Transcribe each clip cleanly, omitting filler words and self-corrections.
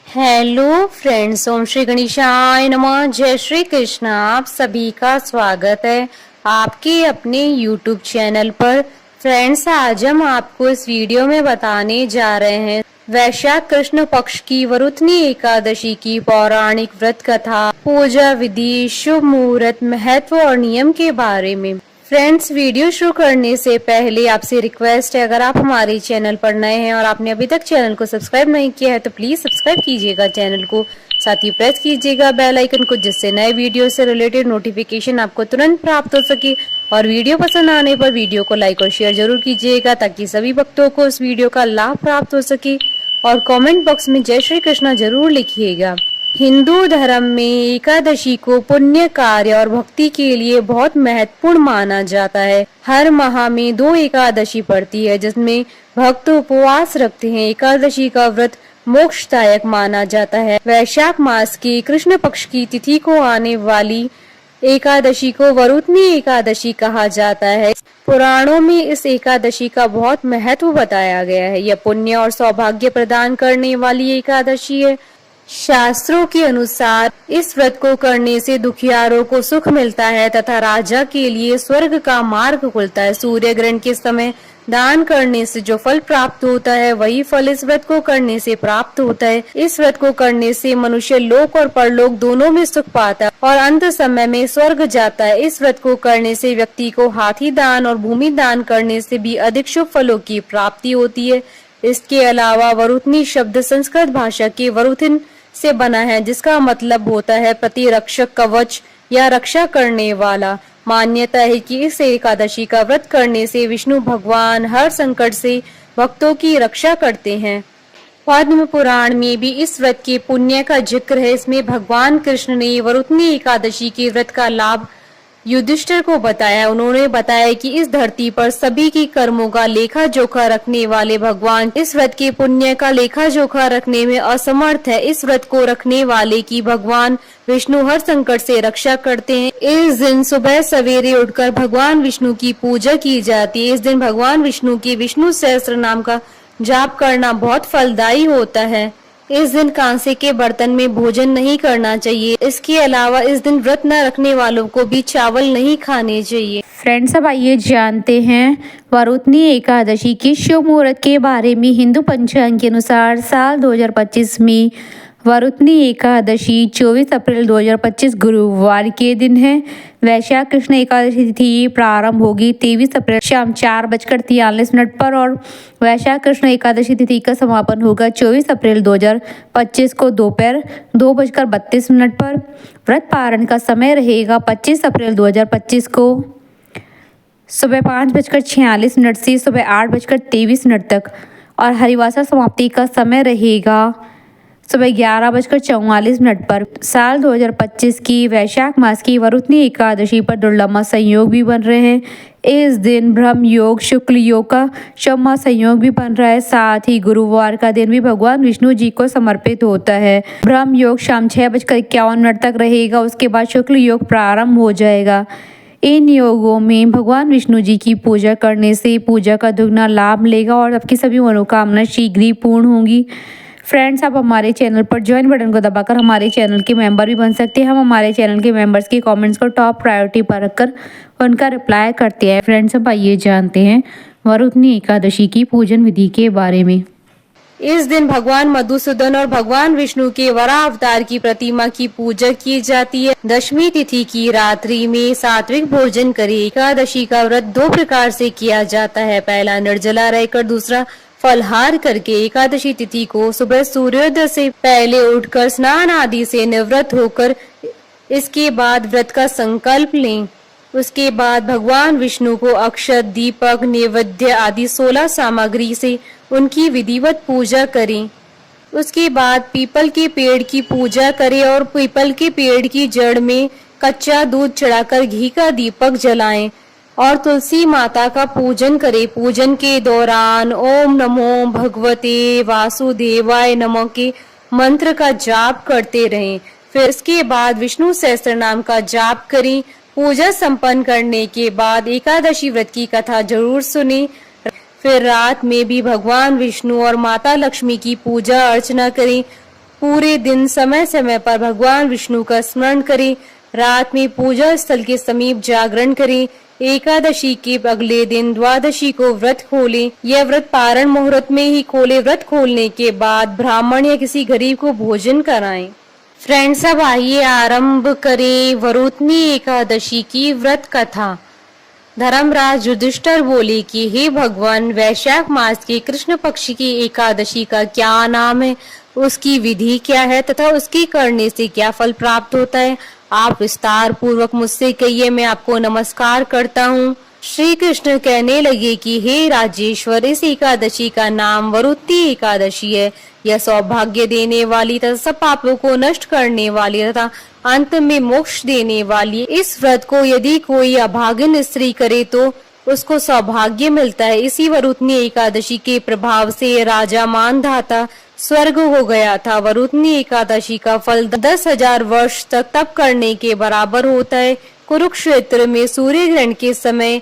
Hello friends, ओम श्री गणेशाय नमः। जय श्री कृष्ण। आप सभी का स्वागत है आपके अपने YouTube चैनल पर। फ्रेंड्स, आज हम आपको इस वीडियो में बताने जा रहे हैं वैशाख कृष्ण पक्ष की वरुथनी एकादशी की पौराणिक व्रत कथा, पूजा विधि, शुभ मुहूर्त, महत्व और नियम के बारे में। फ्रेंड्स, वीडियो शुरू करने से पहले आपसे रिक्वेस्ट है, अगर आप हमारे चैनल पर नए हैं और आपने अभी तक चैनल को सब्सक्राइब नहीं किया है तो प्लीज सब्सक्राइब कीजिएगा चैनल को, साथ ही प्रेस कीजिएगा बेल आइकन को, जिससे नए वीडियो से रिलेटेड नोटिफिकेशन आपको तुरंत प्राप्त हो सके। और वीडियो पसंद आने पर वीडियो को लाइक और शेयर जरूर कीजिएगा ताकि सभी भक्तों को इस वीडियो का लाभ प्राप्त हो सके। और कमेंट बॉक्स में जय श्री कृष्णा जरूर लिखिएगा। हिंदू धर्म में एकादशी को पुण्य कार्य और भक्ति के लिए बहुत महत्वपूर्ण माना जाता है। हर माह में 2 एकादशी पड़ती है जिसमें भक्त उपवास रखते हैं। एकादशी का व्रत मोक्षदायक माना जाता है। वैशाख मास की कृष्ण पक्ष की तिथि को आने वाली एकादशी को वरुथनी एकादशी कहा जाता है। पुराणों में इस एकादशी का बहुत महत्व बताया गया है। यह पुण्य और सौभाग्य प्रदान करने वाली एकादशी है। शास्त्रों के अनुसार इस व्रत को करने से दुखियारों को सुख मिलता है तथा राजा के लिए स्वर्ग का मार्ग खुलता है। सूर्य ग्रहण के समय दान करने से जो फल प्राप्त होता है वही फल इस व्रत को करने से प्राप्त होता है। इस व्रत को करने से मनुष्य लोक और परलोक दोनों में सुख पाता है और अंत समय में स्वर्ग जाता है। इस व्रत को करने से व्यक्ति को हाथी दान और भूमि दान करने से भी अधिक शुभ फलों की प्राप्ति होती है। इसके अलावा वरुथनी शब्द संस्कृत भाषा के वरुथिन से बना है, जिसका मतलब होता है प्रतिरक्षक, कवच या रक्षा करने वाला। मान्यता है कि इस एकादशी का व्रत करने से विष्णु भगवान हर संकट से भक्तों की रक्षा करते हैं। पद्म पुराण में भी इस व्रत के पुण्य का जिक्र है। इसमें भगवान कृष्ण ने वरुथनी एकादशी के व्रत का लाभ युधिष्ठिर को बताया। उन्होंने बताया कि इस धरती पर सभी की कर्मों का लेखा जोखा रखने वाले भगवान इस व्रत के पुण्य का लेखा जोखा रखने में असमर्थ है। इस व्रत को रखने वाले की भगवान विष्णु हर संकट से रक्षा करते हैं। इस दिन सुबह सवेरे उठकर भगवान विष्णु की पूजा की जाती है। इस दिन भगवान विष्णु के विष्णु सहस्त्र नाम का जाप करना बहुत फलदायी होता है। इस दिन कांसे के बर्तन में भोजन नहीं करना चाहिए। इसके अलावा इस दिन व्रत न रखने वालों को भी चावल नहीं खाने चाहिए। फ्रेंड्स, अब आइए जानते हैं वरुथनी एकादशी की शुभ मुहूर्त के बारे में। हिंदू पंचांग के अनुसार साल 2025 में वरुथनी एकादशी 24 अप्रैल 2025 गुरुवार के दिन है। वैशाख कृष्ण एकादशी तिथि प्रारंभ होगी 23 अप्रैल शाम 4:43 पर और वैशाख कृष्ण एकादशी तिथि का समापन होगा 24 अप्रैल 2025 को दोपहर 2:32 पर। व्रत पारण का समय रहेगा 25 अप्रैल 2025 को सुबह 5:46 से सुबह 8:23 तक और हरिवासा समाप्ति का समय रहेगा सुबह 11:44 पर। साल 2025 की वैशाख मास की वरुथनी एकादशी पर दुर्लभ संयोग भी बन रहे हैं। इस दिन ब्रह्म योग, शुक्ल योग का शुभ संयोग भी बन रहा है। साथ ही गुरुवार का दिन भी भगवान विष्णु जी को समर्पित होता है। ब्रह्म योग शाम 6:51 तक रहेगा, उसके बाद शुक्ल योग प्रारंभ हो जाएगा। इन योगों में भगवान विष्णु जी की पूजा करने से पूजा का दुगना लाभ मिलेगा और आपकी सभी मनोकामना शीघ्र ही पूर्ण होंगी। फ्रेंड्स, आप हमारे चैनल पर ज्वाइन बटन को दबाकर हमारे चैनल के मेंबर भी बन सकते हैं। हम हमारे चैनल के मेंबर्स के कमेंट्स को टॉप प्रायोरिटी पर रखकर उनका रिप्लाई करते हैं। फ्रेंड्स, अब आइए जानते हैं वरुथनी एकादशी की पूजन विधि के बारे में। इस दिन भगवान मधुसूदन और भगवान विष्णु के वराह अवतार की प्रतिमा की पूजा की जाती है। दशमी तिथि की रात्रि में सात्विक भोजन करें। एकादशी का व्रत 2 प्रकार से किया जाता है। पहला निर्जला रहकर, दूसरा फलहार करके। एकादशी तिथि को सुबह सूर्योदय से पहले उठकर स्नान आदि से निवृत्त होकर इसके बाद व्रत का संकल्प लें। उसके बाद भगवान विष्णु को अक्षत, दीपक, नैवेद्य आदि 16 सामग्री से उनकी विधिवत पूजा करें। उसके बाद पीपल के पेड़ की पूजा करें और पीपल के पेड़ की जड़ में कच्चा दूध चढ़ाकर घी का दीपक जलाएं और तुलसी माता का पूजन करें। पूजन के दौरान ओम नमो भगवते वासुदेवाय नमः के मंत्र का जाप करते रहें। फिर इसके बाद विष्णु सहस्त्र नाम का जाप करें। पूजा संपन्न करने के बाद एकादशी व्रत की कथा जरूर सुने। फिर रात में भी भगवान विष्णु और माता लक्ष्मी की पूजा अर्चना करें। पूरे दिन समय समय पर भगवान विष्णु का स्मरण करें। रात में पूजा स्थल के समीप जागरण करें। एकादशी के अगले दिन द्वादशी को व्रत खोलें। यह व्रत पारण मुहूर्त में ही खोले। व्रत खोलने के बाद ब्राह्मण या किसी गरीब को भोजन कराएं। फ्रेंड्स, अब आइए आरंभ करें वरुथनी एकादशी की व्रत कथा। धर्मराज युधिष्ठिर बोले कि हे भगवान, वैशाख मास के कृष्ण पक्ष की एकादशी का क्या नाम है, उसकी विधि क्या है तथा उसकी करने से क्या फल प्राप्त होता है? आप विस्तार पूर्वक मुझसे कहिए, मैं आपको नमस्कार करता हूँ। श्री कृष्ण कहने लगे कि हे राजेश्वर, इस एकादशी का नाम वरुथनी एकादशी है। यह सौभाग्य देने वाली तथा सब पापों को नष्ट करने वाली तथा अंत में मोक्ष देने वाली इस व्रत को यदि कोई अभागिन स्त्री करे तो उसको सौभाग्य मिलता है। इसी वरुथनी एकादशी के प्रभाव से राजा मानधाता स्वर्ग हो गया था। वरुथनी एकादशी का फल 10,000 वर्ष तक तप करने के बराबर होता है। कुरुक्षेत्र में सूर्य ग्रहण के समय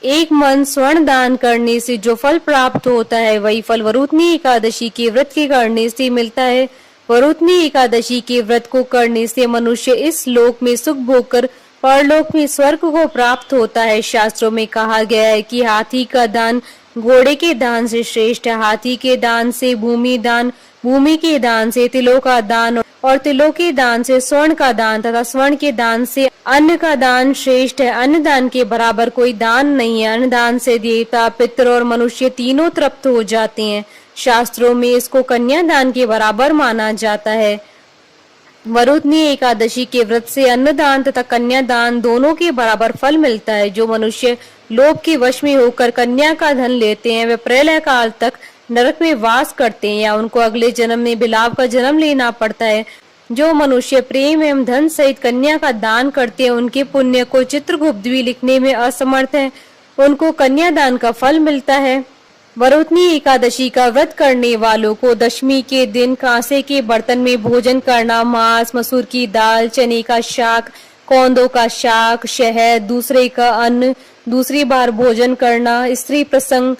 1 मन स्वर्ण दान करने से जो फल प्राप्त होता है, वही फल वरुथनी एकादशी के व्रत के करने से मिलता है। वरुथनी एकादशी के व्रत को करने से मनुष्य इस लोक में सुख भोग कर परलोक में स्वर्ग को प्राप्त होता है। शास्त्रों में कहा गया है कि हाथी का दान घोड़े के दान से श्रेष्ठ है। हाथी के दान से भूमि दान, भूमि के दान से तिलों का दान और तिलों के दान से स्वर्ण का दान तथा स्वर्ण के दान से अन्न का दान श्रेष्ठ है। अन्न दान के बराबर कोई दान नहीं है। अन्न दान से देवता, पितृ और मनुष्य तीनों तृप्त हो जाते हैं। शास्त्रों में इसको कन्या दान के बराबर माना जाता है। वरुथनी एकादशी के व्रत से अन्नदान तथा कन्यादान दोनों के बराबर फल मिलता है। जो मनुष्य लोभ के वश में होकर कन्या का धन लेते हैं, वे प्रलय काल तक नरक में वास करते हैं या उनको अगले जन्म में बिलाव का जन्म लेना पड़ता है। जो मनुष्य प्रेम एवं धन सहित कन्या का दान करते हैं, उनके पुण्य को चित्रगुप्त भी लिखने में असमर्थ है, उनको कन्यादान का फल मिलता है। वरुथनी एकादशी का व्रत करने वालों को दशमी के दिन कांसे के बर्तन में भोजन करना, मांस, मसूर की दाल, चने का शाक, कौंदों का शाक, शहद, दूसरे का अन्न, दूसरी बार भोजन करना, स्त्री प्रसंग,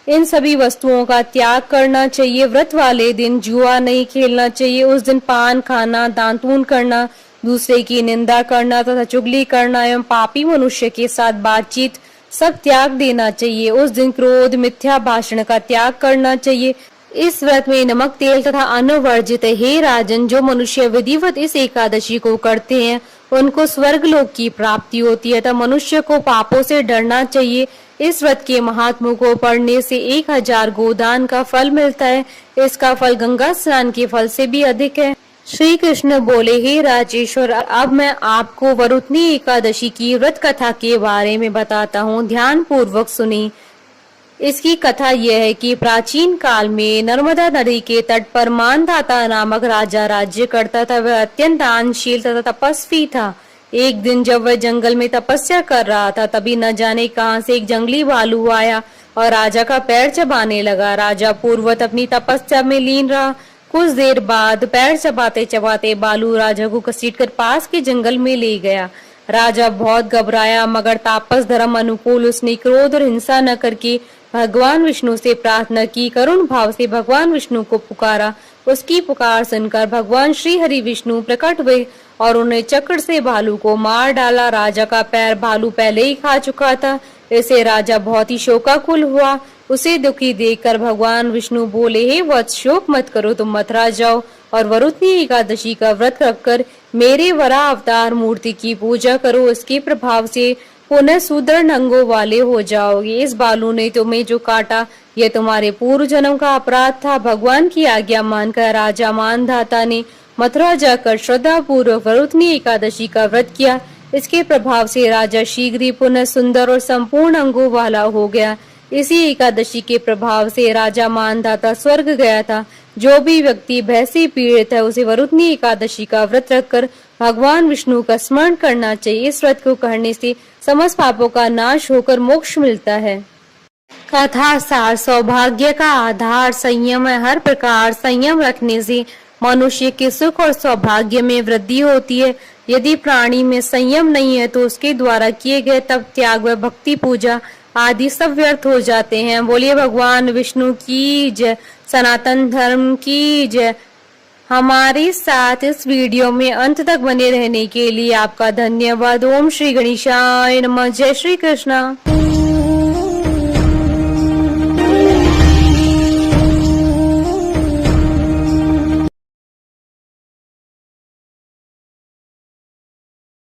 इन सभी वस्तुओं का त्याग करना चाहिए। व्रत वाले दिन जुआ नहीं खेलना चाहिए। उस दिन पान खाना, दांतून करना, दूसरे की निंदा करना तथा चुगली करना एवं पापी मनुष्य के साथ बातचीत सब त्याग देना चाहिए। उस दिन क्रोध, मिथ्या भाषण का त्याग करना चाहिए। इस व्रत में नमक, तेल तथा अन्न वर्जित है। हे राजन, जो मनुष्य विधिवत इस एकादशी को करते हैं, उनको स्वर्ग लोक की प्राप्ति होती है। तथा मनुष्य को पापों से डरना चाहिए। इस व्रत के महात्मों को पढ़ने से 1000 गोदान का फल मिलता है। इसका फल गंगा स्नान के फल से भी अधिक है। श्री कृष्ण बोले, हे राजेश्वर, अब मैं आपको वरुथनी एकादशी की व्रत कथा के बारे में बताता हूँ। ध्यान पूर्वक सुनी। इसकी कथा यह है कि प्राचीन काल में नर्मदा नदी के तट पर मानधाता नामक राजा राज्य करता था। वह अत्यंत दानशील तथा तपस्वी था। एक दिन जब वह जंगल में तपस्या कर रहा था, तभी न जाने कहां से एक जंगली भालू आया और राजा का पैर चबाने लगा। राजा पूर्ववत अपनी तपस्या में लीन रहा। कुछ देर बाद पैर चबाते चबाते बालू राजा को घसीटकर पास के जंगल में ले गया। राजा बहुत घबराया, मगर तापस धर्म अनुकूल उसने क्रोध और हिंसा न करके भगवान विष्णु से प्रार्थना की। करुण भाव से भगवान विष्णु को पुकारा। उसकी पुकार सुनकर भगवान श्री हरि विष्णु प्रकट हुए और उन्हें चक्र से भालू को मार डाला। राजा का पैर भालू पहले ही खा चुका था। इसे राजा बहुत ही शोकाकुल हुआ। उसे दुखी देखकर भगवान विष्णु बोले, हे वत्स, शोक मत करो, तुम मथुरा जाओ और वरुथनी एकादशी का व्रत रखकर मेरे वरा अवतार मूर्ति की पूजा करो। इसके प्रभाव से पुनः सुदृढ़ अंगों वाले हो जाओगे। इस बालू ने तुम्हें जो काटा, यह तुम्हारे पूर्व जन्म का अपराध था। भगवान की आज्ञा मानकर राजा मानधाता ने मथुरा जाकर श्रद्धा पूर्वक वरुथनी एकादशी का व्रत किया। इसके प्रभाव से राजा शीघ्र ही पुनः सुंदर और संपूर्ण अंगों वाला हो गया। इसी एकादशी के प्रभाव से राजा मानधाता स्वर्ग गया था। जो भी व्यक्ति भय से पीड़ित है, उसे वरुथनी एकादशी का व्रत रखकर भगवान विष्णु का स्मरण करना चाहिए। इस व्रत को करने से समस्त पापों का नाश होकर मोक्ष मिलता है। कथा सार, सौभाग्य का आधार संयम है। हर प्रकार संयम रखने से मनुष्य के सुख और सौभाग्य में वृद्धि होती है। यदि प्राणी में संयम नहीं है तो उसके द्वारा किए गए तप, त्याग व भक्ति पूजा आदि सब व्यर्थ हो जाते हैं। बोलिए भगवान विष्णु की जय, सनातन धर्म की जय। हमारे साथ इस वीडियो में अंत तक बने रहने के लिए आपका धन्यवाद। ओम श्री गणेशाय नमः। जय श्री कृष्णा।